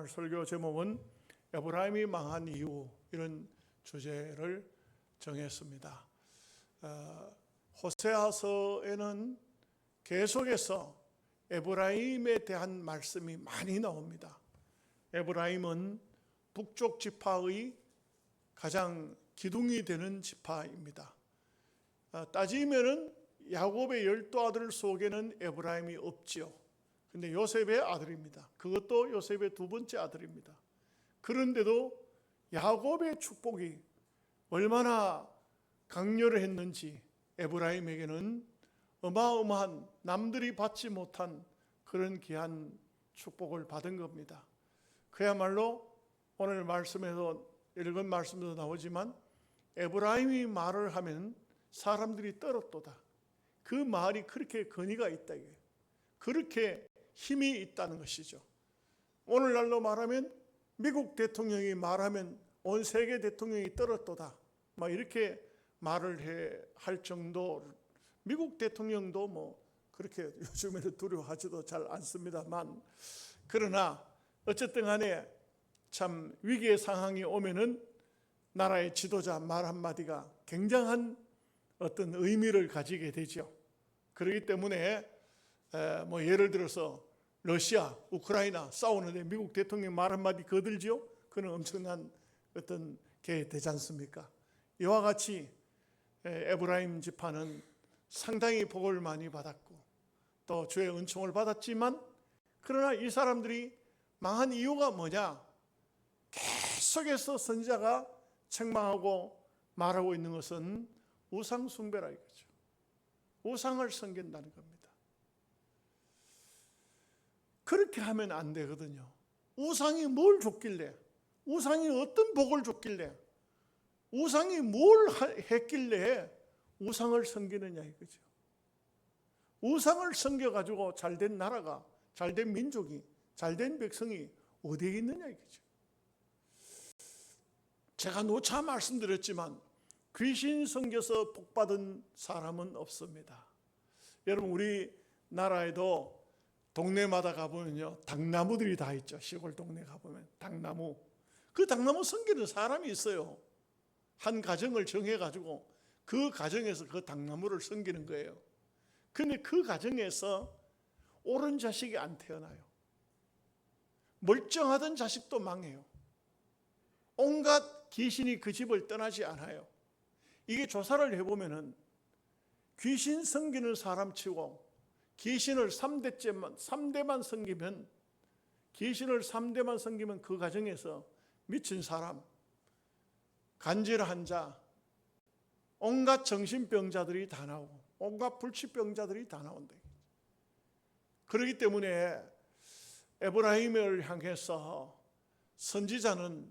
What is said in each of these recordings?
오늘 설교 제목은 에브라임이 망한 이유, 이런 주제를 정했습니다. 호세아서에는 계속해서 에브라임에 대한 말씀이 많이 나옵니다. 에브라임은 북쪽 지파의 가장 기둥이 되는 지파입니다. 따지면은 야곱의 12아들 속에는 에브라임이 없지요. 근데 요셉의 아들입니다. 그것도 요셉의 두 번째 아들입니다. 그런데도 야곱의 축복이 얼마나 강렬했는지 에브라임에게는 어마어마한, 남들이 받지 못한 그런 귀한 축복을 받은 겁니다. 그야말로 오늘 말씀에서 읽은 말씀도 나오지만 에브라임이 말을 하면 사람들이 떨었도다. 그 말이 그렇게 권위가 있다, 이게. 그렇게 힘이 있다는 것이죠. 오늘날로 말하면 미국 대통령이 말하면 온 세계 대통령이 떨었도다, 막 이렇게 말을 할 정도. 미국 대통령도 뭐 그렇게 요즘에는 두려워하지도 잘 않습니다만, 그러나 어쨌든 간에 참 위기의 상황이 오면은 나라의 지도자 말 한마디가 굉장한 어떤 의미를 가지게 되죠. 그렇기 때문에 뭐 예를 들어서 러시아, 우크라이나 싸우는데 미국 대통령 말 한마디 거들지요? 그는 엄청난 어떤 게 되지 않습니까? 이와 같이 에브라임 지파는 상당히 복을 많이 받았고 또 주의 은총을 받았지만, 그러나 이 사람들이 망한 이유가 뭐냐? 계속해서 선지자가 책망하고 말하고 있는 것은 우상 숭배라 이거죠. 우상을 섬긴다는 겁니다. 그렇게 하면 안 되거든요. 우상이 뭘 줬길래, 우상이 어떤 복을 줬길래, 우상이 뭘 했길래 우상을 섬기느냐 이거죠. 우상을 섬겨가지고 잘된 나라가, 잘된 민족이, 잘된 백성이 어디에 있느냐 이거죠. 제가 누차 말씀드렸지만 귀신 섬겨서 복받은 사람은 없습니다. 여러분, 우리 나라에도 동네마다 가보면요, 당나무들이 다 있죠. 시골 동네 가보면 당나무, 그 당나무 섬기는 사람이 있어요. 한 가정을 정해가지고 그 가정에서 그 당나무를 섬기는 거예요. 그런데 그 가정에서 옳은 자식이 안 태어나요. 멀쩡하던 자식도 망해요. 온갖 귀신이 그 집을 떠나지 않아요. 이게 조사를 해보면은 귀신 섬기는 사람 치고 귀신을 3대만 섬기면, 귀신을 3대만 섬기면 그 가정에서 미친 사람, 간질한 자, 온갖 정신병자들이 다 나오고 온갖 불치병자들이 다 나온다. 그렇기 때문에 에브라임을 향해서 선지자는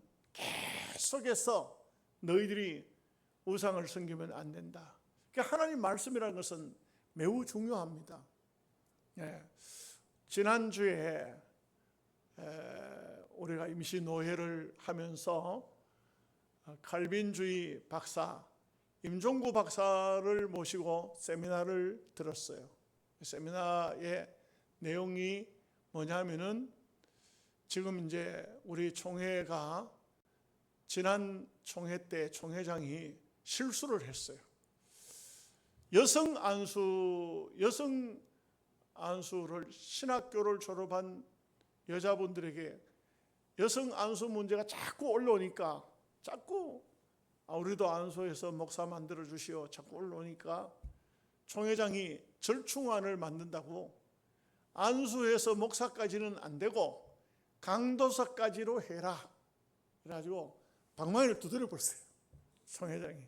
계속해서 너희들이 우상을 섬기면 안 된다. 그러니까 하나님 말씀이라는 것은 매우 중요합니다. 지난주에 우리가 임시 노회를 하면서 칼빈주의 박사 임종구 박사를 모시고 세미나를 들었어요. 세미나의 내용이 뭐냐면은, 지금 이제 우리 총회가 지난 총회 때 총회장이 실수를 했어요. 여성 안수를, 신학교를 졸업한 여자분들에게 여성 안수 문제가 자꾸 올라오니까, 자꾸 우리도 안수해서 목사 만들어 주시오 자꾸 올라오니까 총회장이 절충안을 만든다고, 안수해서 목사까지는 안 되고 강도사까지로 해라 그래가지고 방망이를 두드려 버렸어요. 총회장이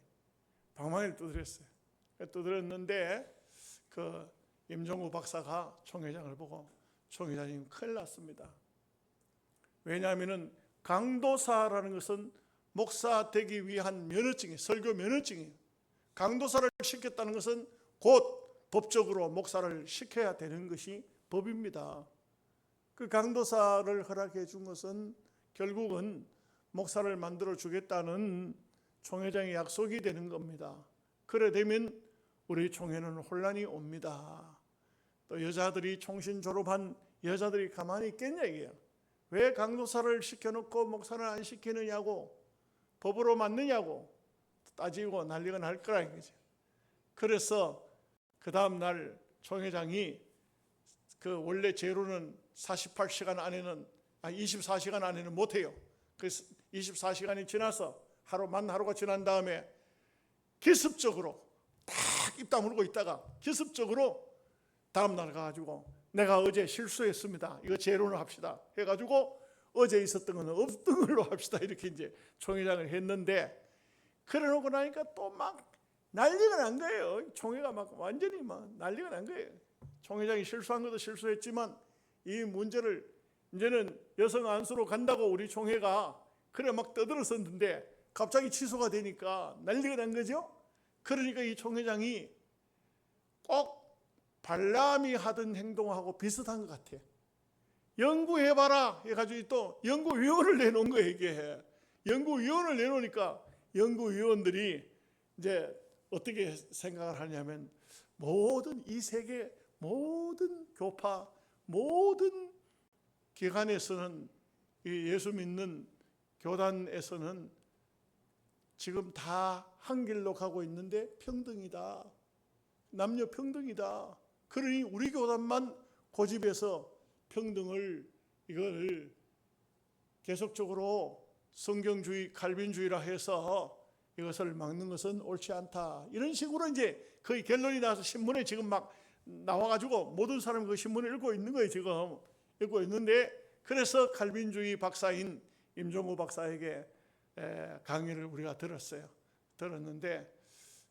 방망이를 두드렸어요. 두드렸는데 그 임종구 박사가 총회장을 보고, 총회장님 큰일 났습니다. 왜냐하면 강도사라는 것은 목사 되기 위한 면허증이, 설교 면허증이에요. 강도사를 시켰다는 것은 곧 법적으로 목사를 시켜야 되는 것이 법입니다. 그 강도사를 허락해 준 것은 결국은 목사를 만들어 주겠다는 총회장의 약속이 되는 겁니다. 그래 되면 우리 총회는 혼란이 옵니다. 또 여자들이 총신 졸업한 여자들이 가만히 있겠냐 이게요. 왜 강도사를 시켜놓고 목사를 안 시키느냐고, 법으로 맞느냐고 따지고 난리가 날 거라 이거죠. 그래서 그 다음 날 총회장이 그 원래 제로는 48시간 안에는 24시간 안에는 못해요. 그래서 24시간이 지나서 하루가 지난 다음에 기습적으로 딱 입 다물고 있다가 기습적으로 다음 날 가가지고 내가 어제 실수했습니다. 이거 제로는 합시다. 해가지고 어제 있었던 거는 없던 걸로 합시다. 이렇게 이제 총회장을 했는데, 그래 놓고 나니까 또 막 난리가 난 거예요. 총회가 막 완전히 막 난리가 난 거예요. 총회장이 실수한 것도 실수했지만 이 문제를 이제는 여성 안수로 간다고 우리 총회가 그래 막 떠들었었는데 갑자기 취소가 되니까 난리가 난 거죠. 그러니까 이 총회장이 꼭 발람이 하던 행동하고 비슷한 것 같아. 연구해봐라 해가지고 또 연구위원을 내놓은 거예요. 이게 연구위원을 내놓으니까 연구위원들이 이제 어떻게 생각을 하냐면, 모든 이 세계 모든 교파 모든 기관에서는, 이 예수 믿는 교단에서는 지금 다 한 길로 가고 있는데 평등이다, 남녀 평등이다. 그러니 우리 교단만 고집해서 평등을 이걸 계속적으로 성경주의 칼빈주의라 해서 이것을 막는 것은 옳지 않다. 이런 식으로 이제 거의 결론이 나서 신문에 지금 막 나와가지고 모든 사람이 그 신문을 읽고 있는 거예요. 지금 읽고 있는데, 그래서 칼빈주의 박사인 임종우 박사에게 강의를 우리가 들었는데,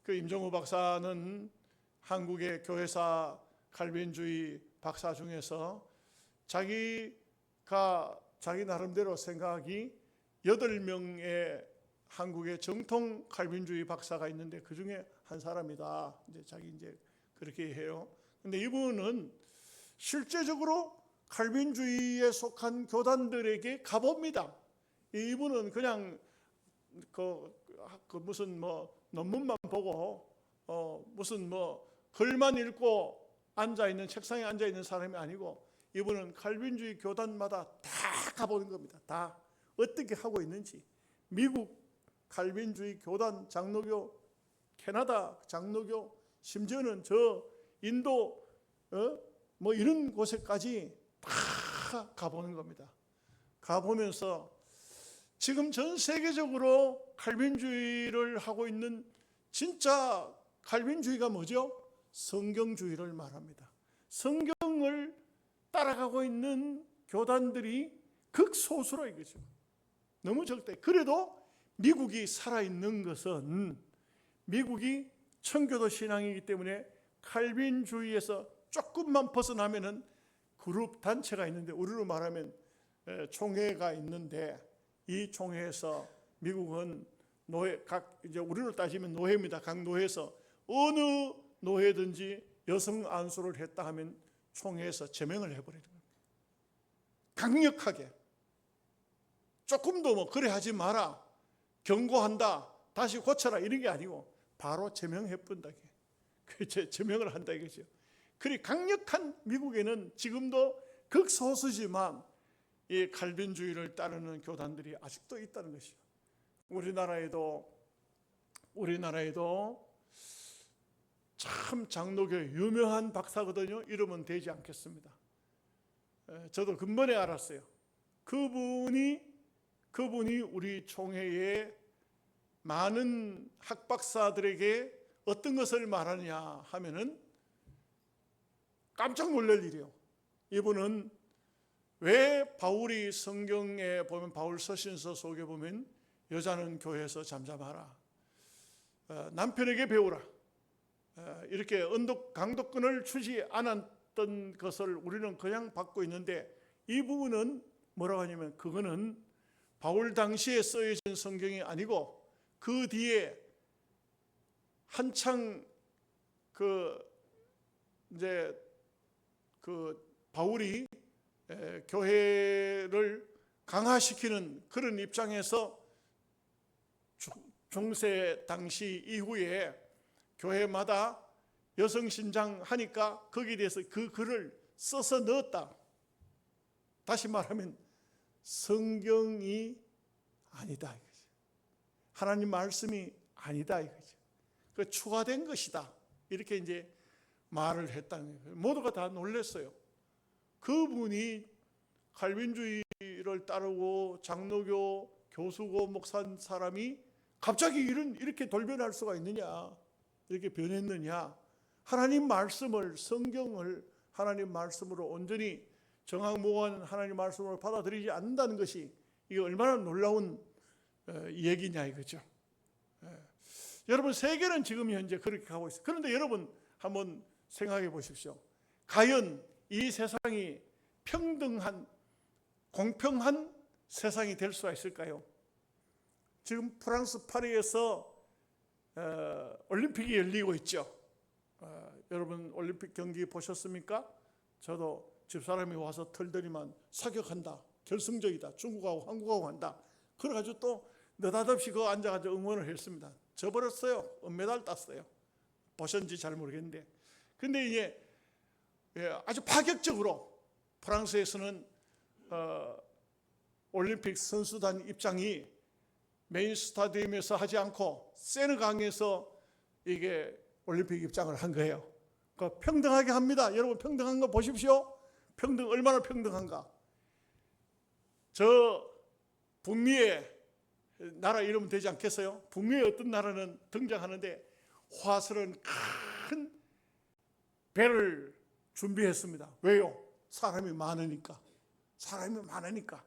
그 임종우 박사는 한국의 교회사 칼빈주의 박사 중에서 자기가 자기 나름대로 생각이 8명의 한국의 정통 칼빈주의 박사가 있는데 그 중에 한 사람이다. 이제 자기 이제 그렇게 해요. 근데 이분은 실제적으로 칼빈주의에 속한 교단들에게 가봅니다. 이분은 그냥 그 무슨 뭐 논문만 보고 무슨 뭐 글만 읽고 앉아 있는, 책상에 앉아 있는 사람이 아니고, 이분은 칼빈주의 교단마다 다 가보는 겁니다. 다 어떻게 하고 있는지. 미국 칼빈주의 교단 장로교, 캐나다 장로교, 심지어는 저 인도 뭐 이런 곳에까지 다 가보는 겁니다. 가보면서 지금 전 세계적으로 칼빈주의를 하고 있는 진짜 칼빈주의가 뭐죠? 성경주의를 말합니다. 성경을 따라가고 있는 교단들이 극소수라 이거죠. 너무 적대. 그래도 미국이 살아있는 것은 미국이 청교도 신앙이기 때문에 칼빈주의에서 조금만 벗어나면은 그룹 단체가 있는데, 우리로 말하면 총회가 있는데, 이 총회에서 미국은 노예, 이제 우리로 따지면 노예입니다. 각 노예에서 어느 노예든지 여성 안수를 했다 하면 총회에서 제명을 해버리는 겁니다. 강력하게. 조금도 뭐 그래 하지 마라, 경고한다, 다시 고쳐라 이런 게 아니고 바로 제명해본다. 제명을 한다 이거죠. 그리 강력한 미국에는 지금도 극소수지만 이 칼빈주의를 따르는 교단들이 아직도 있다는 것이죠. 우리나라에도 참 장로교 유명한 박사거든요. 이름은 되지 않겠습니다. 저도 근본에 알았어요. 그분이 우리 총회에 많은 학박사들에게 어떤 것을 말하느냐 하면은 깜짝 놀랄 일이요. 이분은 왜 바울이 성경에 보면, 바울 서신서 속에 보면 여자는 교회에서 잠잠하라, 남편에게 배우라, 이렇게 강독권을 주지 않았던 것을 우리는 그냥 받고 있는데, 이 부분은 뭐라고 하냐면 그거는 바울 당시에 쓰여진 성경이 아니고 그 뒤에 한창 바울이 교회를 강화시키는 그런 입장에서 중세 당시 이후에 교회마다 여성 신장 하니까 거기에 대해서 그 글을 써서 넣었다. 다시 말하면 성경이 아니다 이거죠. 하나님 말씀이 아니다 이거죠. 그 추가된 것이다. 이렇게 이제 말을 했다는 거예요. 모두가 다 놀랐어요. 그분이 칼빈주의를 따르고 장로교 교수고 목사인 사람이 갑자기 이렇게 돌변할 수가 있느냐, 이렇게 변했느냐. 하나님 말씀을, 성경을 하나님 말씀으로 온전히 정확무고한 하나님 말씀으로 받아들이지 않는다는 것이 이게 얼마나 놀라운 얘기냐 이거죠. 여러분, 세계는 지금 현재 그렇게 가고 있어요. 그런데 여러분 한번 생각해 보십시오. 과연 이 세상이 평등한, 공평한 세상이 될 수가 있을까요? 지금 프랑스 파리에서 올림픽이 열리고 있죠. 여러분 올림픽 경기 보셨습니까? 저도 집사람이 와서 털더니만 사격한다, 결승적이다, 중국하고 한국하고 한다. 그래가지고 또 느닷없이 그거 앉아가지고 응원을 했습니다. 져버렸어요. 은메달 땄어요. 보셨는지 잘 모르겠는데. 근데 이제 아주 파격적으로 프랑스에서는 올림픽 선수단 입장이 메인 스타디움에서 하지 않고 세느강에서 이게 올림픽 입장을 한 거예요. 그러니까 평등하게 합니다. 여러분 평등한 거 보십시오. 평등 얼마나 평등한가. 저 북미의 나라 이러면 되지 않겠어요? 북미의 어떤 나라는 등장하는데 화스런 큰 배를 준비했습니다. 왜요? 사람이 많으니까. 사람이 많으니까.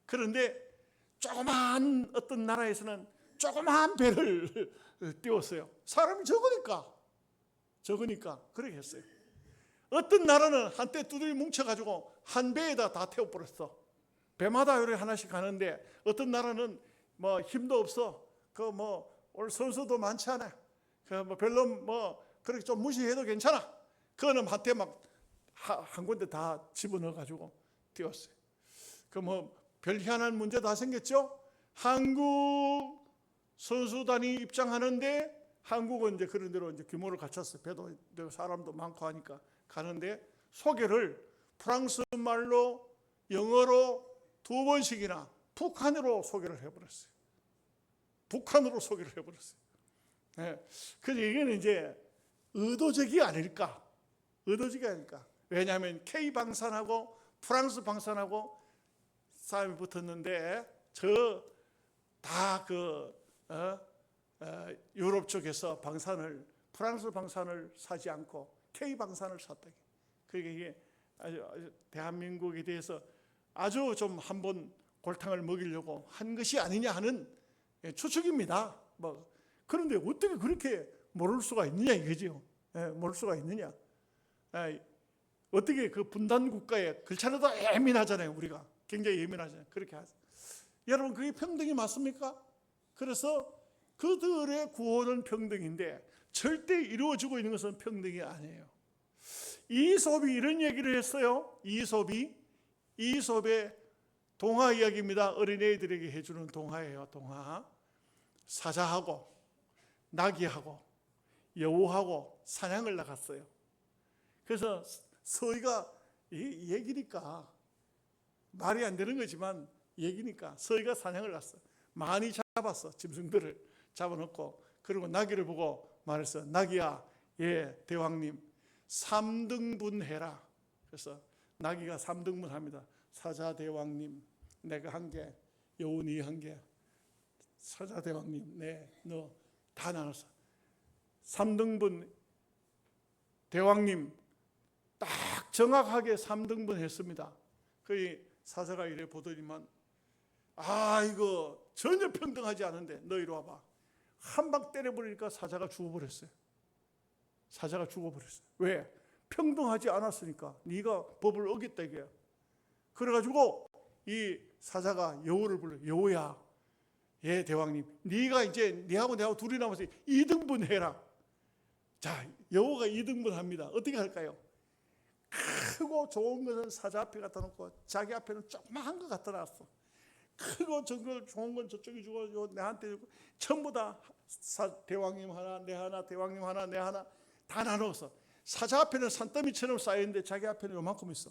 그런데 조그마한 어떤 나라에서는 조그마한 배를 띄웠어요. 사람이 적으니까 그렇게 했어요. 어떤 나라는 한때 두들이 뭉쳐가지고 한 배에다 다 태워버렸어. 배마다 요래 하나씩 가는데 어떤 나라는 뭐 힘도 없어. 오늘 선수도 많지 않아. 별로 그렇게 좀 무시해도 괜찮아. 그거는 한때 막 한 군데 다 집어넣어가지고 띄웠어요. 별 희한한 문제 다 생겼죠. 한국 선수단이 입장하는데 한국은 이제 그런 대로 이제 규모를 갖췄어요. 배도 사람도 많고 하니까 가는데 소개를 프랑스 말로 영어로 2번씩이나 북한으로 소개를 해버렸어요. 네. 그래서 이게는 이제 의도적이 아닐까. 왜냐하면 K 방산하고 프랑스 방산하고 싸움이 붙었는데 유럽 쪽에서 프랑스 방산을 사지 않고 K 방산을 샀다. 그러니까 이게 아주 대한민국에 대해서 아주 좀 한번 골탕을 먹이려고 한 것이 아니냐 하는 추측입니다. 그런데 어떻게 그렇게 모를 수가 있느냐 이거죠. 모를 수가 있느냐. 어떻게 그 분단 국가에 글자라도 예민하잖아요. 우리가 굉장히 예민하잖아요. 그렇게 하죠. 여러분 그게 평등이 맞습니까? 그래서 그들의 구호는 평등인데 절대 이루어지고 있는 것은 평등이 아니에요. 이솝이 이런 얘기를 했어요. 이솝의 동화 이야기입니다. 어린애들에게 해주는 동화예요. 동화. 사자하고 나귀하고 여우하고 사냥을 나갔어요. 그래서 서희가 얘기니까 말이 안 되는 거지만 얘기니까 서희가 사냥을 갔어. 많이 잡았어. 짐승들을 잡아놓고 그리고 나귀를 보고 말했어. 나귀야, 대왕님 3등분 해라. 그래서 나귀가 3등분 합니다. 사자 대왕님 내가 한 개, 여우 니 한 개. 사자 대왕님 너 다 나눴어. 3등분 대왕님 딱 정확하게 3등분 했습니다. 그 사자가 이래 보더니만 이거 전혀 평등하지 않은데 너 이리 와봐. 한 방 때려버리니까 사자가 죽어버렸어요. 왜? 평등하지 않았으니까. 네가 법을 어겼다 이거야. 그래가지고 이 사자가 여우를 불러. 여우야, 대왕님 네가 이제 네하고 내하고 둘이 남아서 2등분 해라. 자, 여우가 2등분 합니다. 어떻게 할까요? 크고 좋은 것은 사자 앞에 갖다 놓고 자기 앞에는 조그마한 거 갖다 놨어. 크고 좋은 건 저쪽에 주고 내한테 주고 전부 다 대왕님 하나, 내 하나, 대왕님 하나, 내 하나 다 나눠서 사자 앞에는 산더미처럼 쌓여있는데 자기 앞에는 요만큼 있어.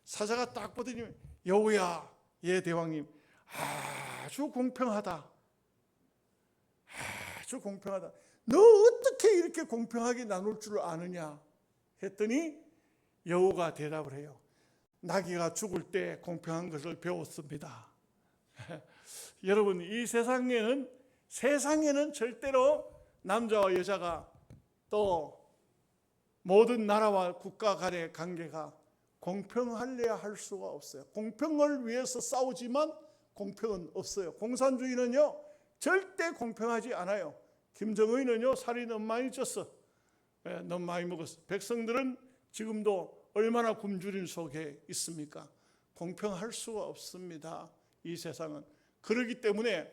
사자가 딱 보더니 여우야, 예, 대왕님, 아주 공평하다. 아주 공평하다. 너 어떻게 이렇게 공평하게 나눌 줄 아느냐 했더니 여우가 대답을 해요. 나귀가 죽을 때 공평한 것을 배웠습니다. 여러분, 이 세상에는 절대로 남자와 여자가 또 모든 나라와 국가 간의 관계가 공평하려야 할 수가 없어요. 공평을 위해서 싸우지만 공평은 없어요. 공산주의는요 절대 공평하지 않아요. 김정은은요 살이 너무 많이 쪘어. 너무 많이 먹었어. 백성들은 지금도 얼마나 굶주린 속에 있습니까? 공평할 수가 없습니다. 이 세상은. 그렇기 때문에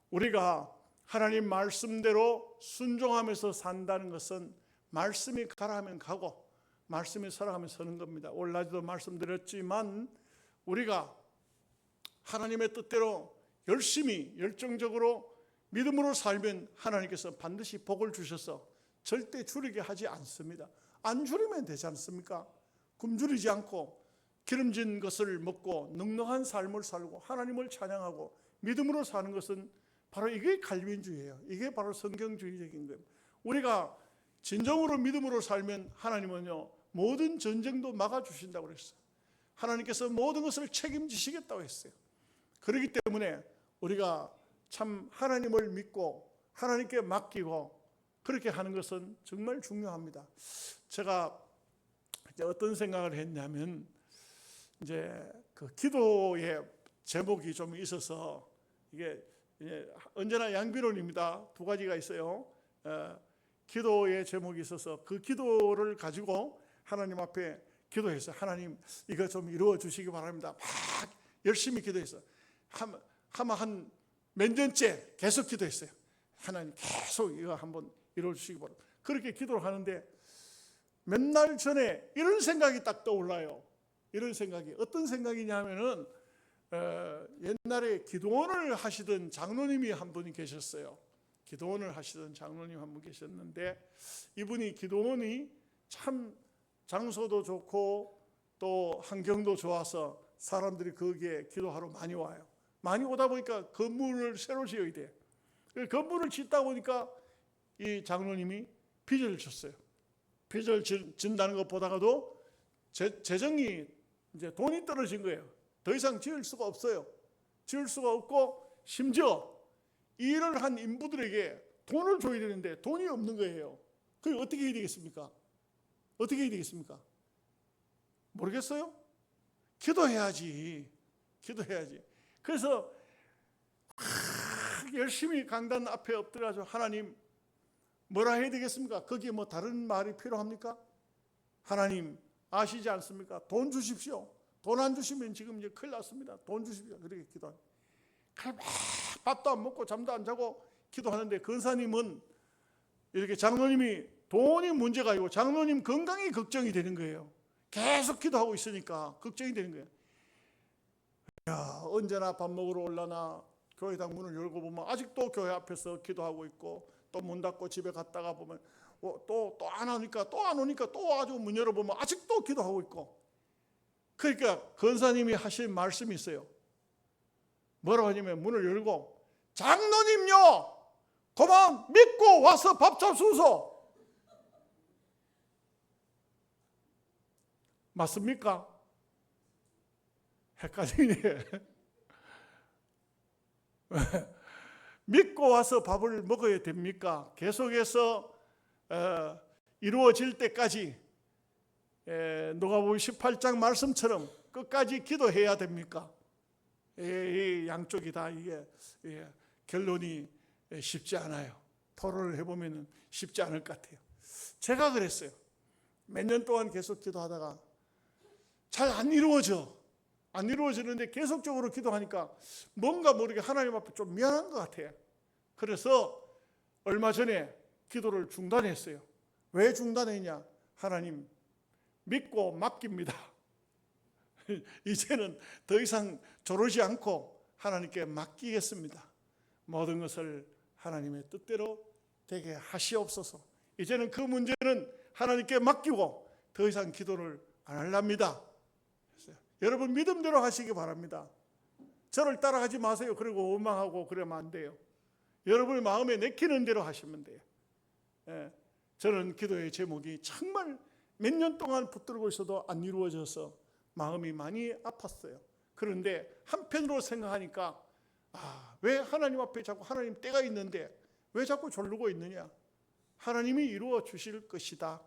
우리가 하나님 말씀대로 순종하면서 산다는 것은 말씀이 가라 하면 가고 말씀이 서라 하면 서는 겁니다. 오늘 낮에도 말씀드렸지만 우리가 하나님의 뜻대로 열심히 열정적으로 믿음으로 살면 하나님께서 반드시 복을 주셔서 절대 줄이게 하지 않습니다. 안 줄이면 되지 않습니까? 굶주리지 않고 기름진 것을 먹고 넉넉한 삶을 살고 하나님을 찬양하고 믿음으로 사는 것은 바로 이게 칼빈주의예요. 이게 바로 성경주의적인 거예요. 우리가 진정으로 믿음으로 살면 하나님은요 모든 전쟁도 막아주신다고 그랬어요. 하나님께서 모든 것을 책임지시겠다고 했어요. 그렇기 때문에 우리가 참 하나님을 믿고 하나님께 맡기고 그렇게 하는 것은 정말 중요합니다. 제가 이제 어떤 생각을 했냐면 이제 그 기도의 제목이 좀 있어서 이게 언제나 양비론입니다. 두 가지가 있어요. 기도의 제목이 있어서 그 기도를 가지고 하나님 앞에 기도했어요. 하나님 이거 좀 이루어 주시기 바랍니다. 막 열심히 기도했어요. 한 몇 년째 계속 기도했어요. 하나님 계속 이거 한번 이루어 주시기 바랍니다. 그렇게 기도를 하는데 몇 날 전에 이런 생각이 딱 떠올라요. 이런 생각이 어떤 생각이냐면은 옛날에 기도원을 하시던 장로님이 한 분이 계셨어요. 기도원을 하시던 장로님 한 분 계셨는데 이분이 기도원이 참 장소도 좋고 또 환경도 좋아서 사람들이 거기에 기도하러 많이 와요. 많이 오다 보니까 건물을 새로 지어야 돼. 건물을 짓다 보니까 이 장로님이 빚을 졌어요. 빚을 진다는 것 보다가도 재정이 이제 돈이 떨어진 거예요. 더 이상 지을 수가 없어요. 지을 수가 없고 심지어 일을 한 인부들에게 돈을 줘야 되는데 돈이 없는 거예요. 그게 어떻게 해야 되겠습니까? 어떻게 해야 되겠습니까? 모르겠어요? 기도해야지. 기도해야지. 그래서 열심히 강단 앞에 엎드려서 하나님 뭐라 해야 되겠습니까? 거기에 뭐 다른 말이 필요합니까? 하나님 아시지 않습니까? 돈 주십시오. 돈 안 주시면 지금 이제 큰일 났습니다. 돈 주십시오. 그렇게 기도합니다. 밥도 안 먹고 잠도 안 자고 기도하는데 권사님은 이렇게 장로님이 돈이 문제가 아니고 장로님 건강이 걱정이 되는 거예요. 계속 기도하고 있으니까 걱정이 되는 거예요. 야, 언제나 밥 먹으러 올라나 교회당 문을 열고 보면 아직도 교회 앞에서 기도하고 있고 또 문 닫고 집에 갔다가 보면 또 안 오니까 또 아주 문 열어보면 아직도 기도하고 있고. 그러니까 권사님이 하신 말씀이 있어요. 뭐라고 하냐면 문을 열고 장로님요 그만 믿고 와서 밥 잡수소. 맞습니까? 헷갈리네. 믿고 와서 밥을 먹어야 됩니까? 계속해서 이루어질 때까지 누가복음 18장 말씀처럼 끝까지 기도해야 됩니까? 양쪽이 다 이게 결론이 쉽지 않아요. 토론을 해보면 쉽지 않을 것 같아요. 제가 그랬어요. 몇 년 동안 계속 기도하다가 잘 안 이루어져. 안 이루어지는데 계속적으로 기도하니까 뭔가 모르게 하나님 앞에 좀 미안한 것 같아요. 그래서 얼마 전에 기도를 중단했어요. 왜 중단했냐? 하나님 믿고 맡깁니다. 이제는 더 이상 조르지 않고 하나님께 맡기겠습니다. 모든 것을 하나님의 뜻대로 되게 하시옵소서. 이제는 그 문제는 하나님께 맡기고 더 이상 기도를 안 하렵니다. 여러분 믿음대로 하시기 바랍니다. 저를 따라하지 마세요. 그리고 원망하고 그러면 안 돼요. 여러분의 마음에 내키는 대로 하시면 돼요. 예, 저는 기도의 제목이 정말 몇 년 동안 붙들고 있어도 안 이루어져서 마음이 많이 아팠어요. 그런데 한편으로 생각하니까 왜 하나님 앞에 자꾸 하나님 때가 있는데 왜 자꾸 졸르고 있느냐? 하나님이 이루어 주실 것이다.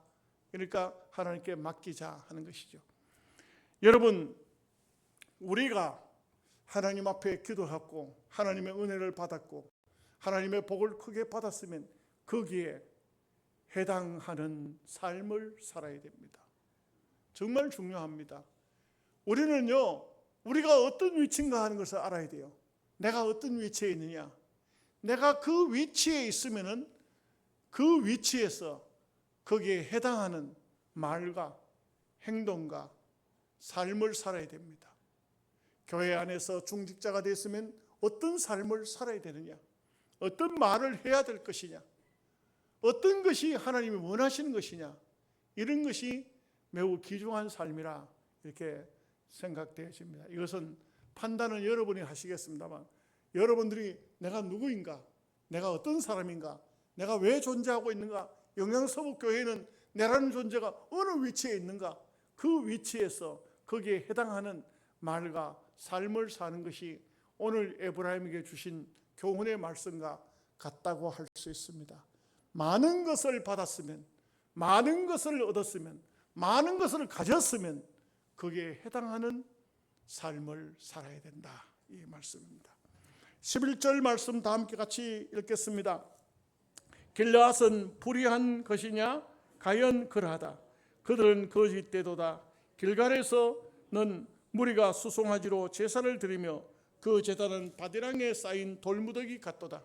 그러니까 하나님께 맡기자 하는 것이죠. 여러분, 우리가 하나님 앞에 기도하고 하나님의 은혜를 받았고 하나님의 복을 크게 받았으면 거기에 해당하는 삶을 살아야 됩니다. 정말 중요합니다. 우리는요, 우리가 어떤 위치인가 하는 것을 알아야 돼요. 내가 어떤 위치에 있느냐. 내가 그 위치에 있으면은 그 위치에서 거기에 해당하는 말과 행동과 삶을 살아야 됩니다. 교회 안에서 중직자가 됐으면 어떤 삶을 살아야 되느냐, 어떤 말을 해야 될 것이냐, 어떤 것이 하나님이 원하시는 것이냐, 이런 것이 매우 귀중한 삶이라 이렇게 생각되어집니다. 이것은 판단은 여러분이 하시겠습니다만, 여러분들이 내가 누구인가, 내가 어떤 사람인가, 내가 왜 존재하고 있는가, 영양서북교회는 내라는 존재가 어느 위치에 있는가, 그 위치에서 거기에 해당하는 말과 삶을 사는 것이 오늘 에브라임에게 주신 교훈의 말씀과 같다고 할 수 있습니다. 많은 것을 받았으면, 많은 것을 얻었으면, 많은 것을 가졌으면 거기에 해당하는 삶을 살아야 된다, 이 말씀입니다. 11절 말씀 다 함께 같이 읽겠습니다. 길르앗은 불의한 것이냐? 과연 그러하다. 그들은 거짓되도다. 길갈에서는 무리가 수송아지로 제사를 드리며 그 제단은 바디랑에 쌓인 돌무더기 같도다.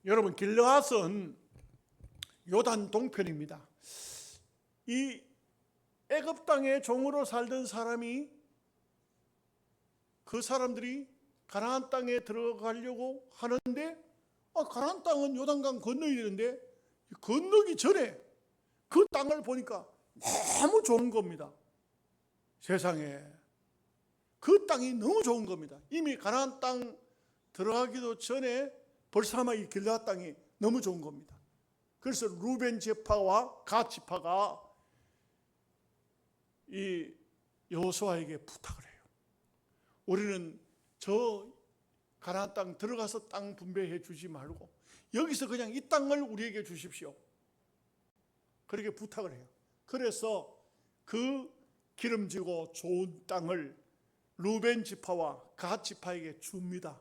여러분, 길르앗은 요단 동편입니다. 이 애굽 땅에 종으로 살던 사람이, 그 사람들이 가나안 땅에 들어가려고 하는데 가나안 땅은 요단강 건너야 되는데 건너기 전에 그 땅을 보니까 너무 좋은 겁니다. 세상에 그 땅이 너무 좋은 겁니다. 이미 가나안 땅 들어가기도 전에 벌써 아마 이 길르앗 땅이 너무 좋은 겁니다. 그래서 루벤 지파와 갓 지파가 이 여호수아에게 부탁을 해요. 우리는 저 가나안 땅 들어가서 땅 분배해 주지 말고 여기서 그냥 이 땅을 우리에게 주십시오. 그렇게 부탁을 해요. 그래서 그 기름지고 좋은 땅을 루벤 지파와 갓 지파에게 줍니다.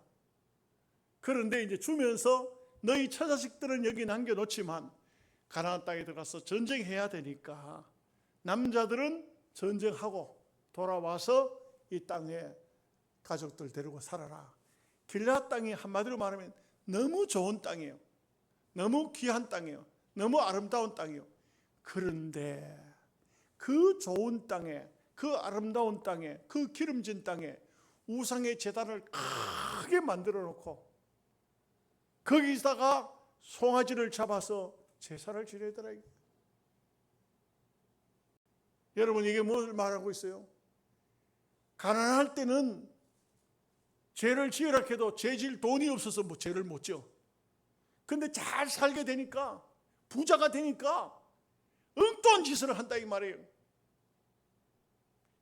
그런데 이제 주면서 너희 처자식들은 여기 남겨놓지만 가나안 땅에 들어가서 전쟁해야 되니까 남자들은 전쟁하고 돌아와서 이 땅에 가족들 데리고 살아라. 길르앗 땅이 한마디로 말하면 너무 좋은 땅이에요. 너무 귀한 땅이에요. 너무 아름다운 땅이에요. 그런데 그 좋은 땅에, 그 아름다운 땅에, 그 기름진 땅에 우상의 제단을 크게 만들어 놓고 거기다가 송아지를 잡아서 제사를 지내더라. 여러분, 이게 뭘 말하고 있어요? 가난할 때는 죄를 지으라 해도 죄질 돈이 없어서 죄를 못 지어. 근데 잘 살게 되니까, 부자가 되니까 엉뚱한 짓을 한다 이 말이에요.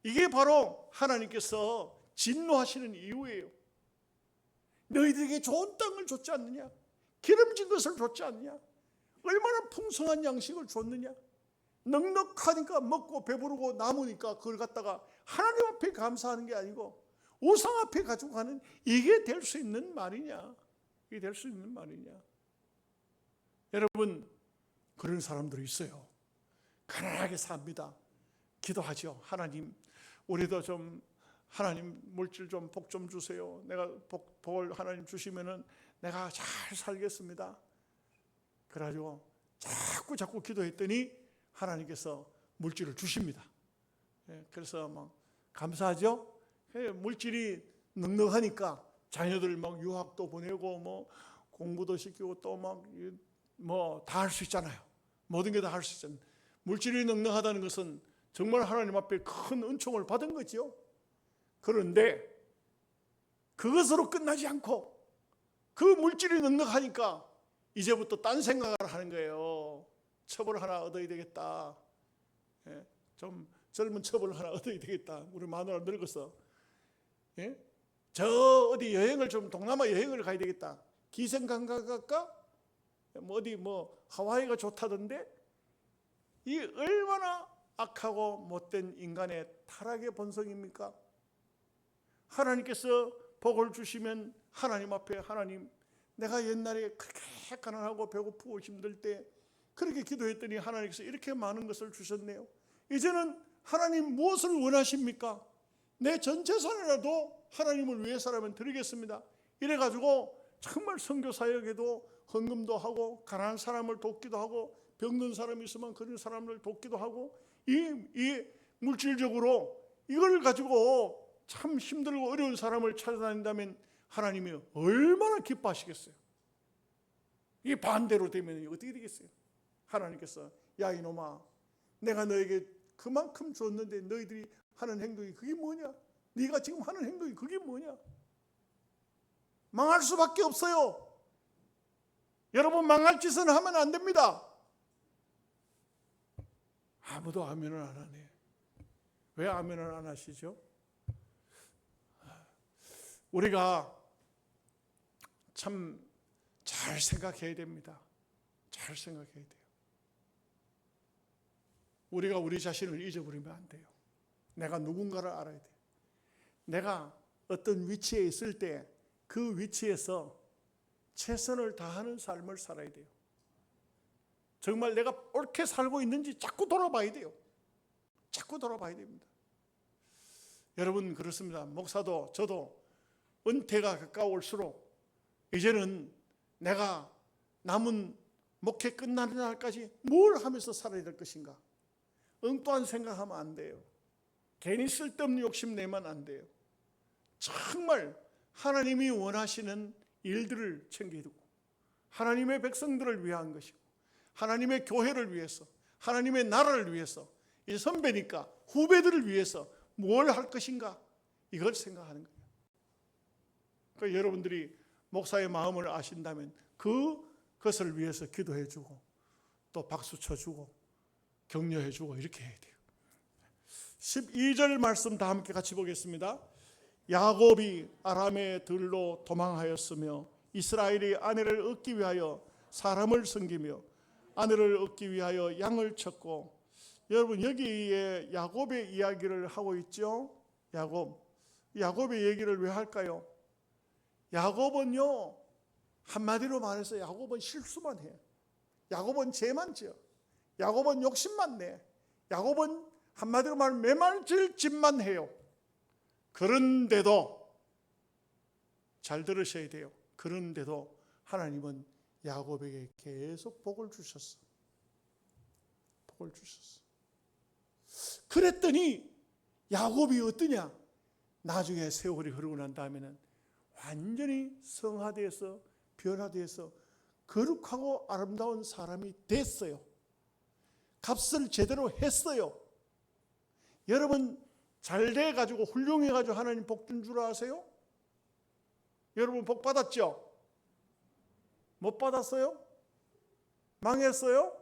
이게 바로 하나님께서 진노하시는 이유예요. 너희들에게 좋은 땅을 줬지 않느냐? 기름진 것을 줬지 않느냐? 얼마나 풍성한 양식을 줬느냐? 넉넉하니까 먹고 배부르고 남으니까 그걸 갖다가 하나님 앞에 감사하는 게 아니고 우상 앞에 가지고 가는, 이게 될 수 있는 말이냐? 이게 될 수 있는 말이냐? 여러분, 그런 사람들이 있어요. 가난하게 삽니다. 기도하죠. 하나님, 우리도 좀 하나님 물질 좀 복 좀 주세요. 내가 복을 하나님 주시면은 내가 잘 살겠습니다. 그래가지고 자꾸 기도했더니 하나님께서 물질을 주십니다. 그래서 막 감사하죠. 물질이 넉넉하니까 자녀들 막 유학도 보내고 뭐 공부도 시키고 또 막 뭐 다 할 수 있잖아요. 모든 게 다 할 수 있잖아요. 물질이 넉넉하다는 것은 정말 하나님 앞에 큰 은총을 받은 거죠. 그런데 그것으로 끝나지 않고 그 물질이 넉넉하니까 이제부터 딴 생각을 하는 거예요. 처벌 하나 얻어야 되겠다. 좀 젊은 처벌 하나 얻어야 되겠다. 우리 마누라 늙어서 저 어디 여행을 좀 동남아 여행을 가야 되겠다. 기생강가 갈까? 어디 하와이가 좋다던데. 이 얼마나 악하고 못된 인간의 타락의 본성입니까? 하나님께서 복을 주시면 하나님 앞에 하나님, 내가 옛날에 그렇게 가난하고 배고프고 힘들 때 그렇게 기도했더니 하나님께서 이렇게 많은 것을 주셨네요. 이제는 하나님 무엇을 원하십니까? 내 전 재산이라도 하나님을 위해서라면 드리겠습니다. 이래가지고 정말 선교사역에도 헌금도 하고 가난한 사람을 돕기도 하고 병든 사람이 있으면 그런 사람을 돕기도 하고 이 물질적으로 이걸 가지고 참 힘들고 어려운 사람을 찾아다닌다면 하나님이 얼마나 기뻐하시겠어요. 이 반대로 되면 어떻게 되겠어요? 하나님께서 야 이놈아, 내가 너에게 그만큼 줬는데 너희들이 하는 행동이 그게 뭐냐? 네가 지금 하는 행동이 그게 뭐냐? 망할 수밖에 없어요. 여러분, 망할 짓은 하면 안 됩니다. 아무도 아멘을 안 하네. 왜 아멘을 안 하시죠? 우리가 참 잘 생각해야 됩니다. 잘 생각해야 돼요. 우리가 우리 자신을 잊어버리면 안 돼요. 내가 누군가를 알아야 돼요. 내가 어떤 위치에 있을 때 그 위치에서 최선을 다하는 삶을 살아야 돼요. 정말 내가 옳게 살고 있는지 자꾸 돌아봐야 돼요. 자꾸 돌아봐야 됩니다. 여러분, 그렇습니다. 목사도 저도 은퇴가 가까울수록 이제는 내가 남은 목회 끝나는 날까지 뭘 하면서 살아야 될 것인가? 엉뚱한 생각하면 안 돼요. 괜히 쓸데없는 욕심 내면 안 돼요. 정말 하나님이 원하시는 일들을 챙기고 하나님의 백성들을 위한 것이고 하나님의 교회를 위해서 하나님의 나라를 위해서 이제 선배니까 후배들을 위해서 뭘 할 것인가? 이걸 생각하는 거예요. 그러니까 여러분들이 목사의 마음을 아신다면 그것을 위해서 기도해주고 또 박수 쳐주고 격려해주고 이렇게 해야 돼요. 12절 말씀 다 함께 같이 보겠습니다. 야곱이 아람의 들로 도망하였으며 이스라엘이 아내를 얻기 위하여 사람을 섬기며 아내를 얻기 위하여 양을 쳤고. 여러분, 여기에 야곱의 이야기를 하고 있죠. 야곱의 얘기를 왜 할까요? 야곱은요, 한마디로 말해서 야곱은 실수만 해. 야곱은 죄만 지어. 야곱은 욕심만 내. 야곱은 한마디로 말하면 매만질 짓만 해요. 그런데도 잘 들으셔야 돼요. 그런데도 하나님은 야곱에게 계속 복을 주셨어. 복을 주셨어. 그랬더니 야곱이 어떠냐? 나중에 세월이 흐르고 난 다음에는 완전히 성화되어서 변화되어서 거룩하고 아름다운 사람이 됐어요. 값을 제대로 했어요. 여러분, 잘 돼가지고 훌륭해가지고 하나님 복 준 줄 아세요? 여러분 복 받았죠? 못 받았어요? 망했어요?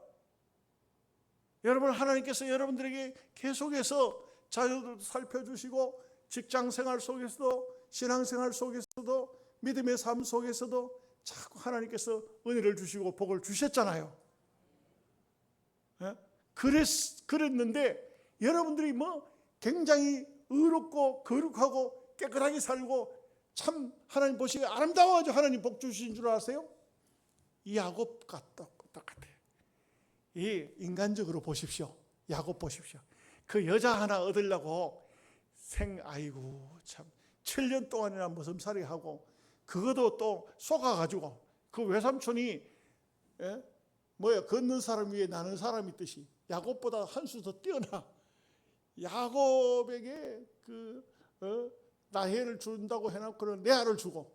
여러분, 하나님께서 여러분들에게 계속해서 자녀들도 살펴주시고 직장생활 속에서도 신앙생활 속에서도 믿음의 삶 속에서도 자꾸 하나님께서 은혜를 주시고 복을 주셨잖아요. 그랬는데 여러분들이 굉장히 의롭고 거룩하고 깨끗하게 살고 참 하나님 보시기에 아름다워가지고 하나님 복 주신 줄 아세요? 이 야곱과 똑같아요. 이 인간적으로 보십시오. 야곱 보십시오. 그 여자 하나 얻으려고 아이고 참 7년 동안이나 머슴살이 하고 그것도 또 속아가지고 그 외삼촌이 걷는 사람 위에 나는 사람 있듯이 야곱보다 한 수 더 뛰어나. 야곱에게 나해를 준다고 해놓고는 레아를 주고,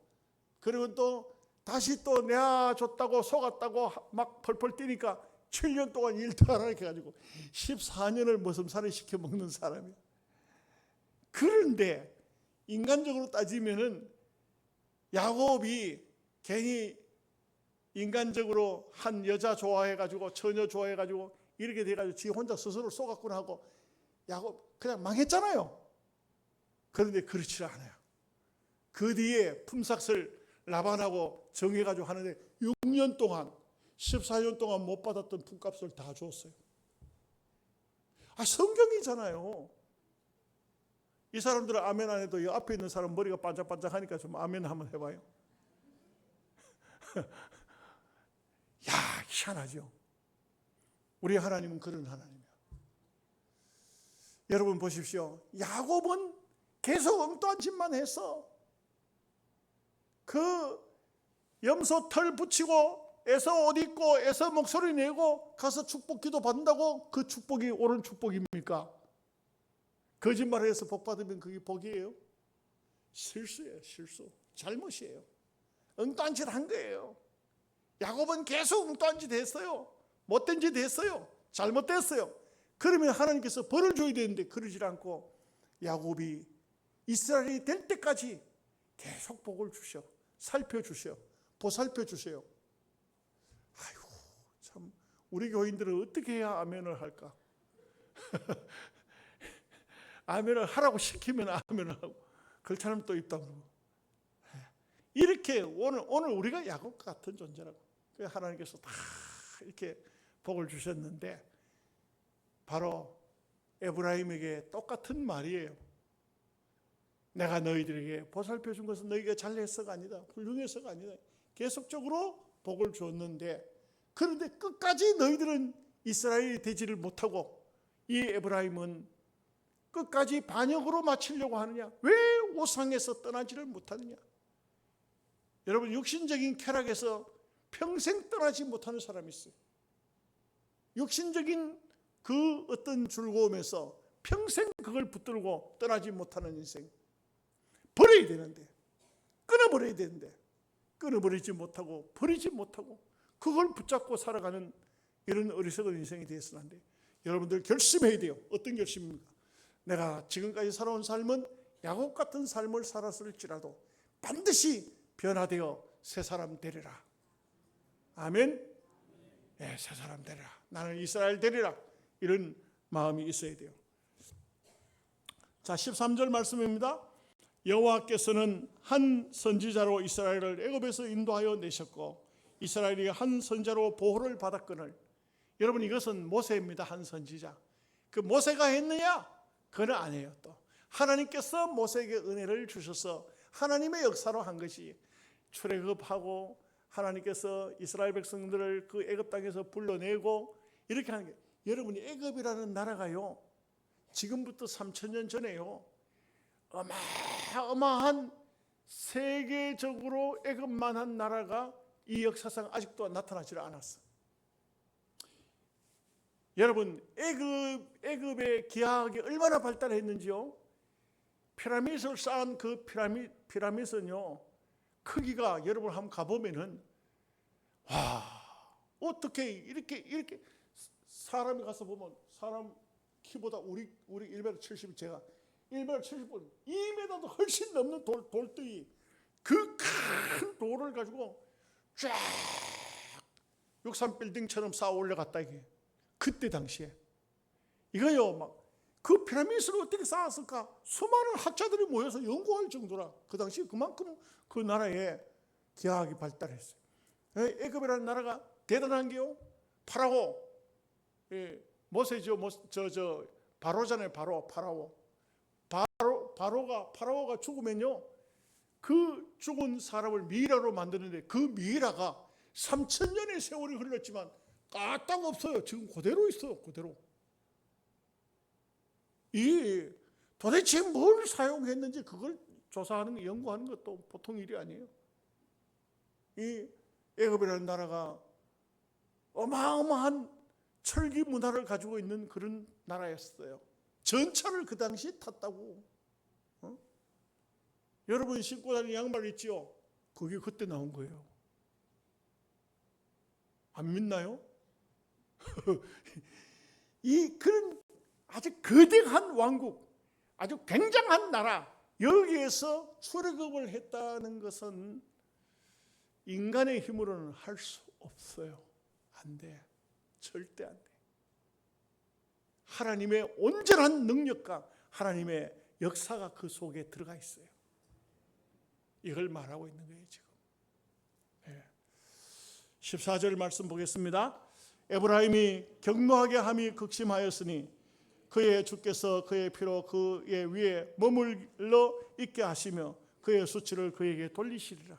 그리고 또 다시 또 레아 줬다고 속았다고 막 펄펄 뛰니까 7년 동안 일도 안 하게 해가지고 14년을 머슴살이 시켜 먹는 사람이야. 그런데 인간적으로 따지면은 야곱이 괜히 인간적으로 한 여자 좋아해가지고 처녀 좋아해가지고 이렇게 돼가지고 지 혼자 스스로 쏘갔구나 하고 야곱 그냥 망했잖아요. 그런데 그렇지 않아요. 그 뒤에 품삯을 라반하고 정해가지고 하는데 6년 동안 14년 동안 못 받았던 품값을 다 줬어요. 성경이잖아요. 이 사람들은 아멘 안 해도 이 앞에 있는 사람 머리가 반짝반짝하니까 좀 아멘 한번 해봐요. 야, 희한하죠. 우리 하나님은 그런 하나님이에요. 여러분 보십시오. 야곱은 계속 엉뚱한 짓만 했어. 그 염소 털 붙이고 에서 옷 입고 에서 목소리 내고 가서 축복 기도 받는다고 그 축복이 옳은 축복입니까? 거짓말해서 복 받으면 그게 복이에요? 실수예요. 실수. 잘못이에요. 엉뚱한 짓 한 거예요. 야곱은 계속 엉뚱한 짓 했어요. 못된 짓 했어요. 잘못됐어요. 그러면 하나님께서 벌을 줘야 되는데 그러질 않고 야곱이 이스라엘이 될 때까지 계속 복을 주셔. 살펴주셔. 보살펴 주세요. 아이고 참 우리 교인들은 어떻게 해야 아멘을 할까? 아멘을 하라고 시키면 아멘을 하고 그렇지 않으면 또 입 다물고 이렇게 오늘 우리가 야곱 같은 존재라고. 하나님께서 다 이렇게 복을 주셨는데 바로 에브라임에게 똑같은 말이에요. 내가 너희들에게 보살펴 준 것은 너희가 잘해서가 아니다. 훌륭해서가 아니다. 계속적으로 복을 줬는데 그런데 끝까지 너희들은 이스라엘이 되지를 못하고 이 에브라임은 끝까지 반역으로 마치려고 하느냐? 왜 우상에서 떠나지를 못하느냐? 여러분 육신적인 쾌락에서 평생 떠나지 못하는 사람이 있어요. 육신적인 그 어떤 즐거움에서 평생 그걸 붙들고 떠나지 못하는 인생. 버려야 되는데 끊어버려야 되는데 끊어버리지 못하고 버리지 못하고 그걸 붙잡고 살아가는 이런 어리석은 인생이 되어서는 안 돼요. 여러분들 결심해야 돼요. 어떤 결심입니까? 내가 지금까지 살아온 삶은 야곱 같은 삶을 살았을지라도 반드시 변화되어 새 사람 되리라. 아멘. 네, 새 사람 되리라. 나는 이스라엘 되리라. 이런 마음이 있어야 돼요. 자, 13절 말씀입니다. 여호와께서는 한 선지자로 이스라엘을 애굽에서 인도하여 내셨고 이스라엘이 한 선지자로 보호를 받았거늘. 여러분 이것은 모세입니다. 한 선지자. 그 모세가 했느냐? 그건 아니에요. 또 하나님께서 모세에게 은혜를 주셔서 하나님의 역사로 한 것이 출애굽하고 하나님께서 이스라엘 백성들을 그 애굽 땅에서 불러내고 이렇게 하는 게 여러분이 애굽이라는 나라가요. 지금부터 3000년 전에요. 어마어마한 세계적으로 애굽만한 나라가 이 역사상 아직도 나타나지 않았어. 여러분 애굽의 기하학이 얼마나 발달했는지요. 피라밋을 쌓은 그 피라밋은요 크기가 여러분 한번 가보면은 와 어떻게 이렇게 사람이 가서 보면 사람 키보다 우리 1m 70 제가 1m 70분 2m도 훨씬 넘는 돌덩이 그 큰 돌을 가지고 쫙 63빌딩처럼 쌓아 올려갔다 이게. 그때 당시에 이거요 막 그 피라미드를 어떻게 쌓았을까 수많은 학자들이 모여서 연구할 정도라. 그 당시 그만큼 그 나라에 기하학이 발달했어요. 애굽이라는 나라가 대단한 게요 파라오 모세죠. 저 바로잖아요. 파라오가 죽으면요 그 죽은 사람을 미이라로 만드는데 그 미이라가 3000년의 세월이 흘렀지만 까딱 없어요. 지금 그대로 있어요. 그대로. 이 도대체 뭘 사용했는지 그걸 조사하는 연구하는 것도 보통 일이 아니에요. 이 애굽이라는 나라가 어마어마한 철기 문화를 가지고 있는 그런 나라였어요. 전차를 그 당시 탔다고. 여러분 신고 다니는 양말 있죠? 그게 그때 나온 거예요. 안 믿나요? 이 그런 아주 거대한 왕국, 아주 굉장한 나라, 여기에서 출애굽을 했다는 것은 인간의 힘으로는 할 수 없어요. 안 돼. 절대 안 돼. 하나님의 온전한 능력과 하나님의 역사가 그 속에 들어가 있어요. 이걸 말하고 있는 거예요, 지금. 14절 말씀 보겠습니다. 에브라임이 경노하게 함이 극심하였으니 그의 주께서 그의 피로 그의 위에 머물러 있게 하시며 그의 수치를 그에게 돌리시리라.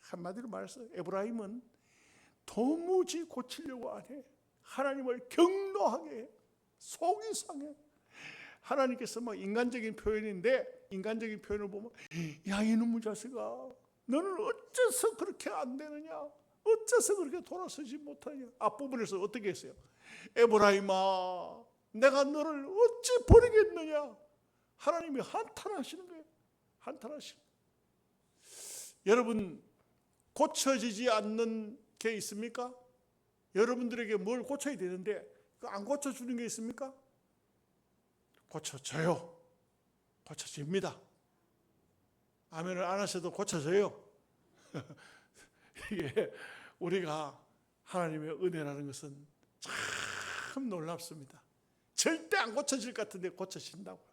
한마디로 말해서 에브라임은 도무지 고치려고 안 해. 하나님을 경노하게 해. 속이 상해. 하나님께서 뭐 인간적인 표현인데, 인간적인 표현을 보면 야 이놈의 자식아, 너는 어째서 그렇게 안 되느냐, 어째서 그렇게 돌아서지 못하냐. 앞부분에서 어떻게 했어요? 에브라임아, 내가 너를 어찌 버리겠느냐. 하나님이 한탄하시는 거예요. 한탄하시는 거예요. 여러분, 고쳐지지 않는 게 있습니까? 여러분들에게 뭘 고쳐야 되는데 안 고쳐주는 게 있습니까? 고쳐져요. 고쳐집니다. 아멘을 안 하셔도 고쳐져요. 이게 우리가 하나님의 은혜라는 것은 참 놀랍습니다. 절대 안 고쳐질 것 같은데 고쳐진다고요.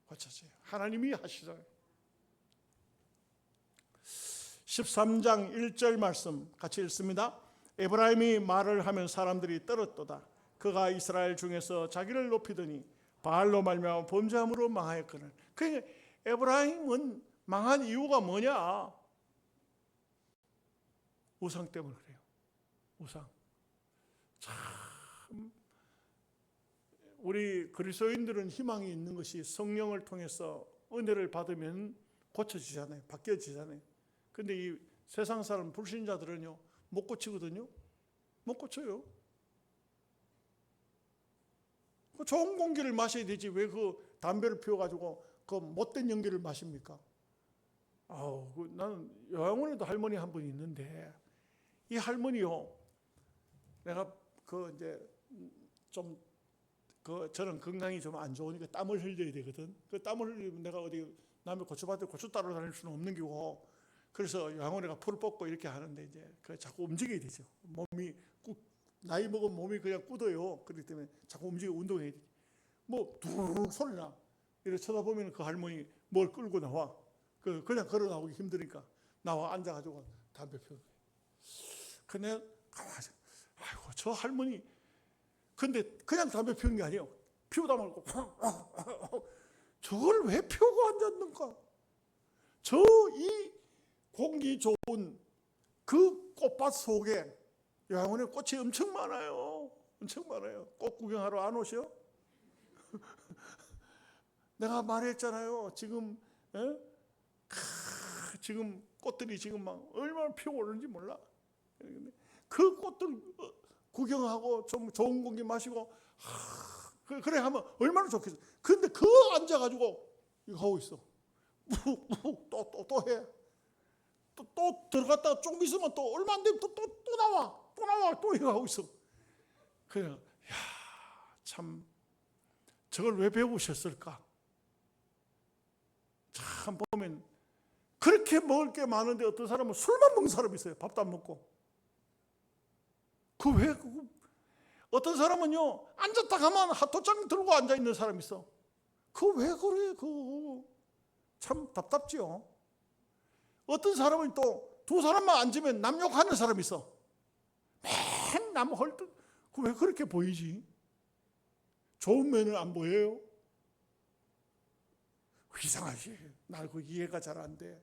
고쳐져요. 하나님이 하시잖아요. 13장 1절 말씀 같이 읽습니다. 에브라임이 말을 하면 사람들이 떨었도다. 그가 이스라엘 중에서 자기를 높이더니 바알로 말미암아 범죄함으로 망하였거늘. 그러니까 에브라임은 망한 이유가 뭐냐? 우상 때문에 그래요. 우상. 참 우리 그리스도인들은 희망이 있는 것이 성령을 통해서 은혜를 받으면 고쳐지잖아요. 바뀌어지잖아요. 근데 이 세상 사람 불신자들은요, 못 고치거든요. 못 고쳐요. 좋은 공기를 마셔야 되지 왜 그 담배를 피워가지고 그 못된 연기를 마십니까? 나는 요양원에도 할머니 한 분 있는데 이 할머니요, 내가 이제 좀 저는 건강이 좀 안 좋으니까 땀을 흘려야 되거든. 그 땀을 흘리면 내가 어디 남의 고추밭에 고추 따러 다닐 수는 없는 거고, 그래서 요양원에 가 풀 뽑고 이렇게 하는데 이제 자꾸 움직여야 되죠. 몸이 나이 먹은 몸이 그냥 굳어요. 그렇기 때문에 자꾸 움직여 운동해야 돼. 뭐 두루룩 소리 나. 이렇게 쳐다보면 그 할머니 뭘 끌고 나와. 그냥 걸어 나오기 힘드니까 나와 앉아가지고 담배 피우는 거예요. 근데 가만히, 아이고 저 할머니, 근데 그냥 담배 피우는 게 아니에요. 피우다 말고 저걸 왜 피우고 앉았는가? 저 이 공기 좋은 그 꽃밭 속에 요양원에 꽃이 엄청 많아요. 엄청 많아요. 꽃 구경하러 안 오셔? 내가 말했잖아요. 지금 지금 꽃들이 지금 막 얼마나 피어오르는지 몰라. 그 꽃들 구경하고 좀 좋은 공기 마시고 그래 하면 얼마나 좋겠어. 근데 그거 앉아가지고 이거 하고 있어. 또 해. 또 들어갔다가 좀 있으면 또 얼마 안 되면 또 나와 또 이거 하고 있어. 그냥 참 저걸 왜 배우셨을까? 참 보면 그렇게 먹을 게 많은데 어떤 사람은 술만 먹는 사람이 있어요. 밥도 안 먹고. 어떤 사람은요, 앉았다 가면 핫도장 들고 앉아 있는 사람이 있어. 왜 그래? 참 답답지요. 어떤 사람은 또 두 사람만 앉으면 남 욕하는 사람이 있어. 맨 남 헐떡. 왜 그렇게 보이지? 좋은 면은 안 보여요? 이상하지. 나 이해가 잘 안 돼.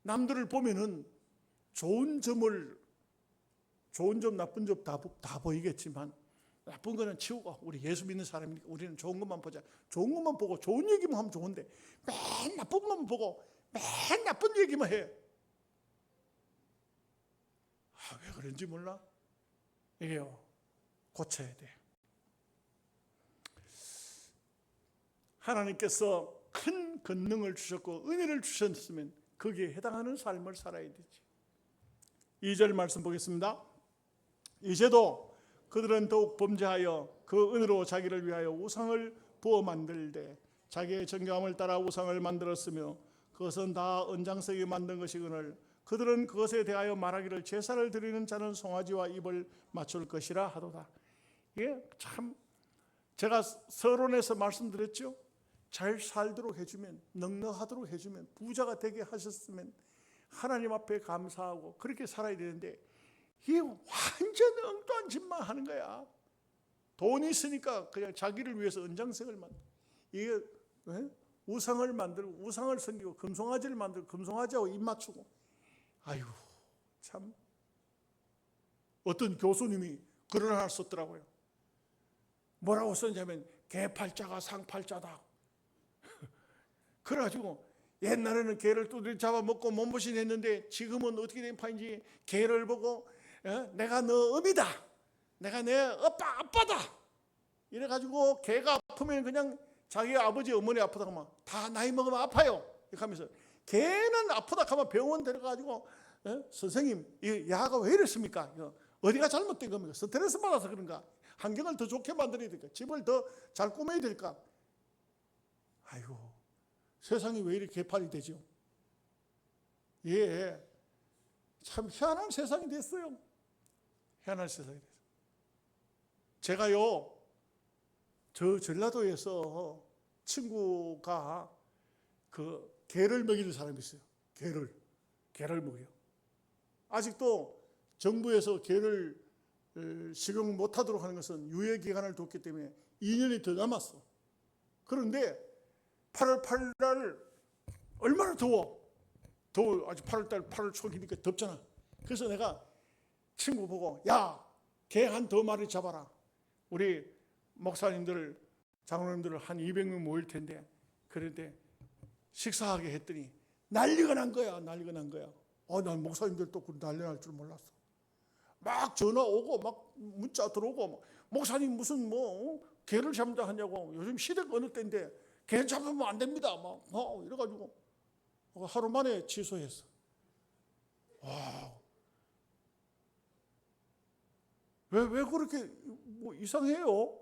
남들을 보면은 좋은 점, 나쁜 점 다 보이겠지만 나쁜 거는 치우고 우리 예수 믿는 사람이니까 우리는 좋은 것만 보자. 좋은 것만 보고 좋은 얘기만 하면 좋은데 맨 나쁜 것만 보고 맨 나쁜 얘기만 해. 왜 그런지 몰라? 이게요, 고쳐야 돼. 하나님께서 큰 권능을 주셨고 은혜를 주셨으면 거기에 해당하는 삶을 살아야 되지. 2절 말씀 보겠습니다. 이제도 그들은 더욱 범죄하여 그 은으로 자기를 위하여 우상을 부어 만들되 자기의 정교함을 따라 우상을 만들었으며 그것은 다 은장색이 만든 것이거늘 그들은 그것에 대하여 말하기를 제사를 드리는 자는 송아지와 입을 맞출 것이라 하도다. 이게 참 제가 서론에서 말씀드렸죠. 잘 살도록 해주면, 넉넉하도록 해주면, 부자가 되게 하셨으면 하나님 앞에 감사하고 그렇게 살아야 되는데 이게 완전 엉뚱한 짓만 하는 거야. 돈이 있으니까 그냥 자기를 위해서 은장색을 만들고 이게 우상을 만들고 우상을 섬기고 금송아지를 만들고 금송아지하고 입 맞추고 아유 참. 어떤 교수님이 글을 하나 썼더라고요. 뭐라고 썼냐면 개팔자가 상팔자다. 그래가지고 옛날에는 개를 두드려 잡아먹고 몸보신했는데 지금은 어떻게 된 판인지 개를 보고 내가 너 어미다, 내가 내 아빠다 이래가지고 개가 아프면 그냥 자기 아버지 어머니 아프다고 하면 다 나이 먹으면 아파요 이렇게 하면서 개는 아프다 하면 병원 데려가지고 선생님 이 야가 왜 이랬습니까? 어디가 잘못된 겁니까? 스트레스 받아서 그런가? 환경을 더 좋게 만들어야 될까? 집을 더 잘 꾸며야 될까? 아이고 세상이 왜 이렇게 개판이 되죠? 예, 참 희한한 세상이 됐어요. 희한한 세상이 됐어요. 제가요 저 전라도에서 친구가 그 개를 먹이는 사람이 있어요. 개를 먹여요. 아직도 정부에서 개를 식용 못하도록 하는 것은 유예 기간을 뒀기 때문에 2년이 더 남았어. 그런데 8월 8일 날 얼마나 더워 아직 8월 달 8월 초기니까 덥잖아. 그래서 내가 친구 보고 야, 개 한 더 마리 잡아라. 우리 목사님들 장로님들 한 200명 모일 텐데 그런데 식사하게 했더니 난리가 난 거야. 난 목사님들 또 난리 날 줄 몰랐어. 막 전화 오고 막 문자 들어오고 막, 목사님 무슨 개를 잡는다 하냐고. 요즘 시대가 어느 때인데 개 잡으면 안 됩니다. 막 이래가지고 하루 만에 취소했어. 와, 왜 그렇게 이상해요?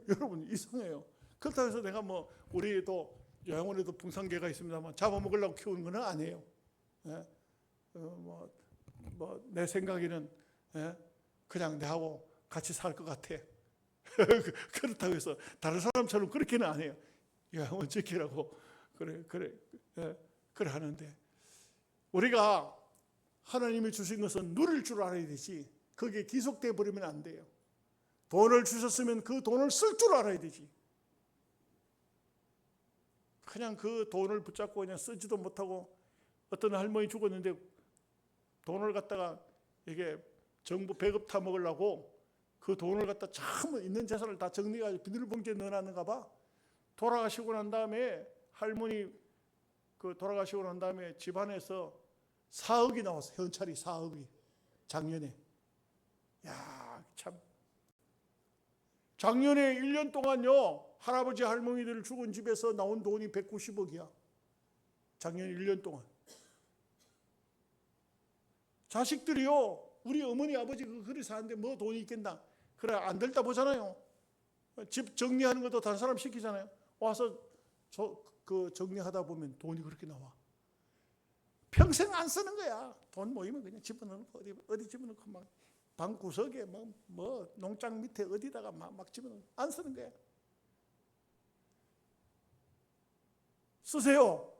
여러분 이상해요. 그렇다고 해서 내가 우리도 영혼에도 풍산개가 있습니다만 잡아먹으려고 키우는 건 아니에요. 예? 내 생각에는 그냥 내하고 같이 살 것 같아. 그렇다고 해서 다른 사람처럼 그렇게는 안 해요. 영혼 지키라고 그래 하는데 우리가 하나님이 주신 것은 누릴 줄 알아야 되지. 그게 기속돼 버리면 안 돼요. 돈을 주셨으면 그 돈을 쓸 줄 알아야 되지. 그냥 그 돈을 붙잡고 그냥 쓰지도 못하고 어떤 할머니 죽었는데 돈을 갖다가 이게 정부 배급 타 먹으려고 그 돈을 갖다 참 있는 재산을 다 정리해가지고 비닐봉지에 넣어놨는가 봐. 돌아가시고 난 다음에 할머니 돌아가시고 난 다음에 집안에서 4억이 나왔어. 현찰이 4억이 작년에. 야, 참. 작년에 1년 동안요 할아버지 할머니들 죽은 집에서 나온 돈이 190억이야. 작년 1년 동안. 자식들이요 우리 어머니 아버지 그리 사는데 뭐 돈이 있겠나. 그래 안 들다 보잖아요. 집 정리하는 것도 다른 사람 시키잖아요. 와서 정리하다 보면 돈이 그렇게 나와. 평생 안 쓰는 거야. 돈 모이면 그냥 집어넣고 어디 집어넣고 막 방 구석에 뭐 농장 밑에 어디다가 막 집어넣고 안 쓰는 거야. 쓰세요.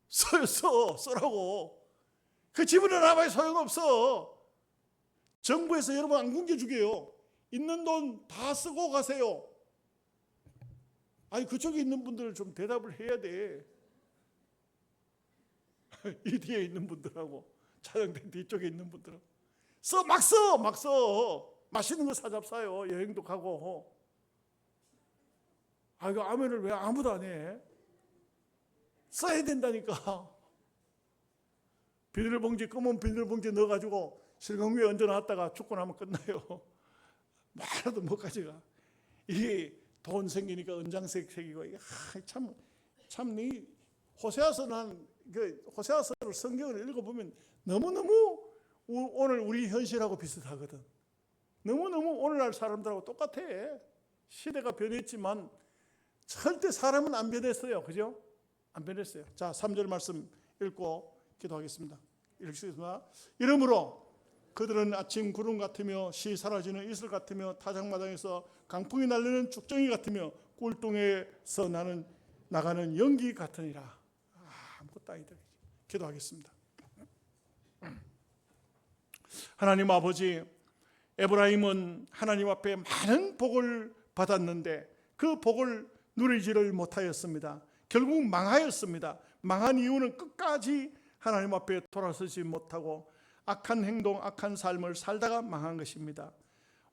쓰라고. 그 집어넣어놔봐야 소용없어. 정부에서 여러분 안 굶겨주게요. 있는 돈 다 쓰고 가세요. 아니 그쪽에 있는 분들은 좀 대답을 해야 돼. 이 뒤에 있는 분들하고 차량된 뒤쪽에 있는 분들하고 막 써. 맛있는 거 사잡사요. 여행도 가고. 이거 아멘을 왜 아무도 안 해? 써야 된다니까. 검은 비닐봉지 넣어가지고 실금 위에 얹어놨다가 죽고 나면 끝나요. 말아도 못 가져가. 이게 돈 생기니까 은장색 새기고 참 이 호세아서는 호세아서를 성경을 읽어보면 너무너무 오늘 우리 현실하고 비슷하거든. 너무너무 오늘날 사람들하고 똑같아. 시대가 변했지만 절대 사람은 안 변했어요. 그죠? 안 변했어요. 자, 3절 말씀 읽고 기도하겠습니다. 읽겠습니다. 이러므로 그들은 아침 구름 같으며 시 사라지는 이슬 같으며 타작마당에서 강풍이 날리는 죽정이 같으며 꿀동에서 나가는 연기 같으니라. 아무것도 아니다. 기도하겠습니다. 하나님 아버지, 에브라임은 하나님 앞에 많은 복을 받았는데 그 복을 누리지를 못하였습니다. 결국 망하였습니다. 망한 이유는 끝까지 하나님 앞에 돌아서지 못하고 악한 행동, 악한 삶을 살다가 망한 것입니다.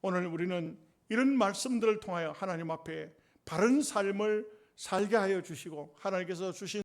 오늘 우리는 이런 말씀들을 통하여 하나님 앞에 바른 삶을 살게 하여 주시고 하나님께서 주신